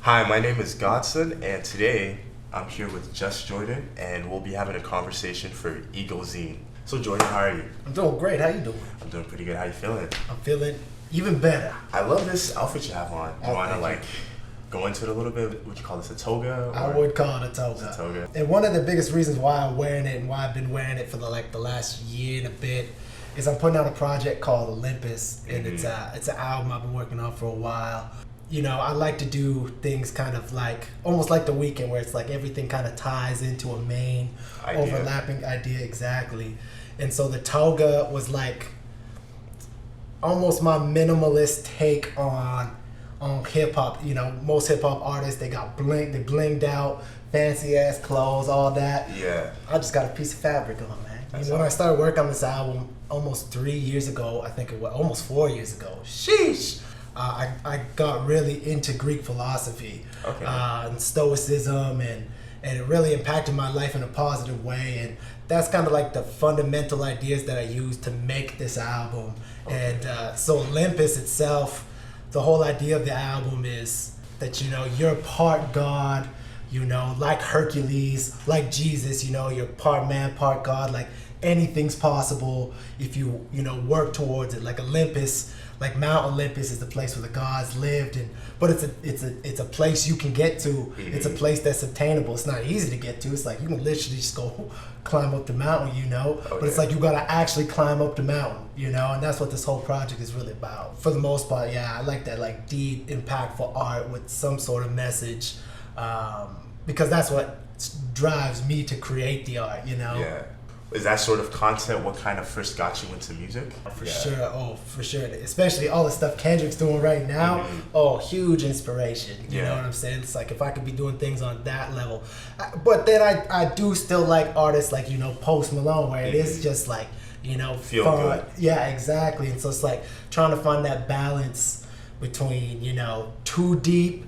Hi, my name is Godson, and today I'm here with JusJrdn, and we'll be having a conversation for EGO Zine. So Jordan, how are you? I'm doing great. How you doing? I'm doing pretty good. How you feeling? I'm feeling even better. I love this outfit you have on. You want to thank you. go into it a little bit? Would you call this a toga? I would call it a toga. It's a toga. And one of the biggest reasons why I'm wearing it and why I've been wearing it for the last year and a bit is I'm putting out a project called Olympus, and it's an album I've been working on for a while. You know, I like to do things kind of like almost like The Weeknd, where it's like everything kind of ties into a main overlapping idea exactly. And so the toga was like almost my minimalist take on hip hop. You know, most hip hop artists, they blinged out, fancy ass clothes, all that. Yeah. I just got a piece of fabric on, man. That's When I started working on this album almost 3 years ago, I think it was almost 4 years ago. Sheesh. I got really into Greek philosophy, and Stoicism, and it really impacted my life in a positive way. And that's kind of like the fundamental ideas that I used to make this album. And so Olympus itself, the whole idea of the album is that, you know, you're part God, you know, like Hercules, like Jesus, you know, you're part man, part God, like anything's possible if you work towards it. Like Olympus, like Mount Olympus is the place where the gods lived, but it's a place you can get to. Mm-hmm. It's a place that's obtainable. It's not easy to get to. It's like you can literally just go climb up the mountain, you know. But it's like you gotta actually climb up the mountain, you know. And that's what this whole project is really about. For the most part, yeah, I like that like deep, impactful art with some sort of message, because that's what drives me to create the art, you know. Yeah. Is that sort of content what kind of first got you into music? For sure. Especially all the stuff Kendrick's doing right now. Mm-hmm. Oh, huge inspiration. You know what I'm saying? It's like if I could be doing things on that level. But then I do still like artists like, you know, Post Malone, where it is just like, you know, feel fun. good. Yeah, exactly. And so it's like trying to find that balance between, you know, too deep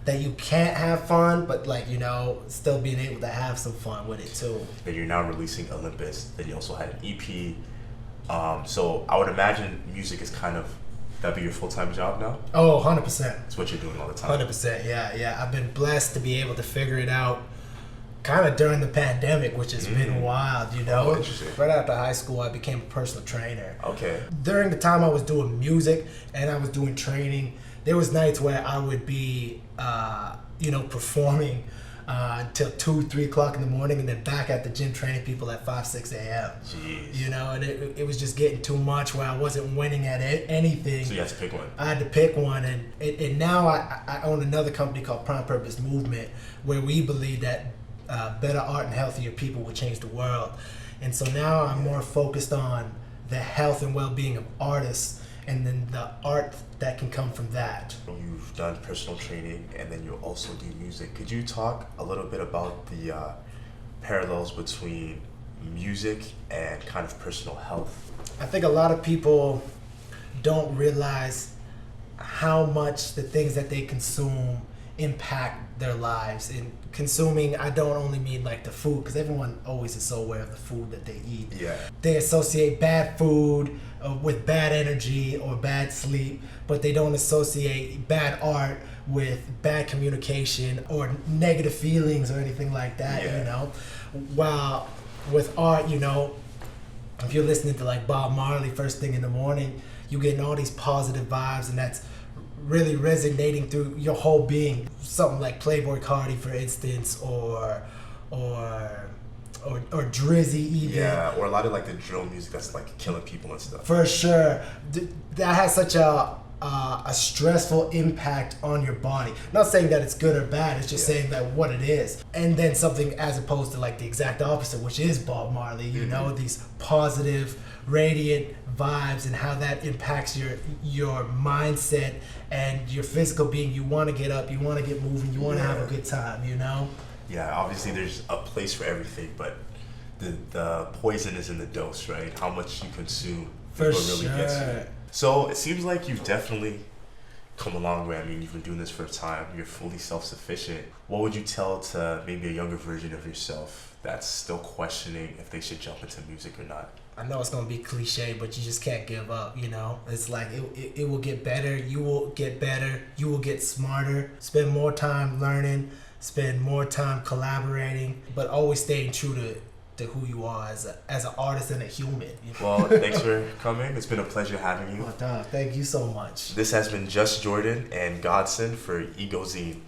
that you can't have fun, but like, you know, still being able to have some fun with it too. And you're now releasing Olympus. Then you also had an EP. So I would imagine music is that'd be your full-time job now? Oh, 100%. It's what you're doing all the time. 100%, yeah. I've been blessed to be able to figure it out kind of during the pandemic, which has been wild, you know. Oh, interesting. Right after high school, I became a personal trainer. Okay. During the time I was doing music and I was doing training, there was nights where I would be, performing until 2-3 o'clock in the morning, and then back at the gym training people at 5-6 a.m. Jeez. You know, and it was just getting too much where I wasn't winning at anything. So you had to pick one. I had to pick one, and now I own another company called Prime Purpose Movement, where we believe that better art and healthier people will change the world. And so now I'm more focused on the health and well-being of artists, and then the art that can come from that. You've done personal training, and then you also do music. Could you talk a little bit about the parallels between music and kind of personal health? I think a lot of people don't realize how much the things that they consume impact their lives. And consuming, I don't only mean like the food, because everyone always is so aware of the food that they eat. Yeah. They associate bad food with bad energy or bad sleep, but they don't associate bad art with bad communication or negative feelings or anything like that, you know. While with art, you know, if you're listening to like Bob Marley first thing in the morning, you're getting all these positive vibes, and that's really resonating through your whole being. Something like Playboy Cardi, for instance, or Drizzy even. Yeah, or a lot of like the drill music that's like killing people and stuff. For sure. That has such a stressful impact on your body. Not saying that it's good or bad, it's just saying that what it is. And then something as opposed to like the exact opposite, which is Bob Marley, you know, these positive, radiant vibes, and how that impacts your mindset and your physical being. You want to get up, you want to get moving, you want to have a good time, you know? Yeah, obviously there's a place for everything, but the poison is in the dose, right? How much you consume For really sure. gets you. So it seems like you've definitely come a long way. I mean, you've been doing this for a time. You're fully self-sufficient. What would you tell to maybe a younger version of yourself that's still questioning if they should jump into music or not? I know it's gonna be cliche, but you just can't give up. You know, it's like it will get better. You will get better. You will get smarter. Spend more time learning. Spend more time collaborating, but always staying true to who you are as an artist and a human. You know? Well, thanks for coming. It's been a pleasure having you. Oh, dog, thank you so much. This has been JusJrdn and Godson for EGO Zine.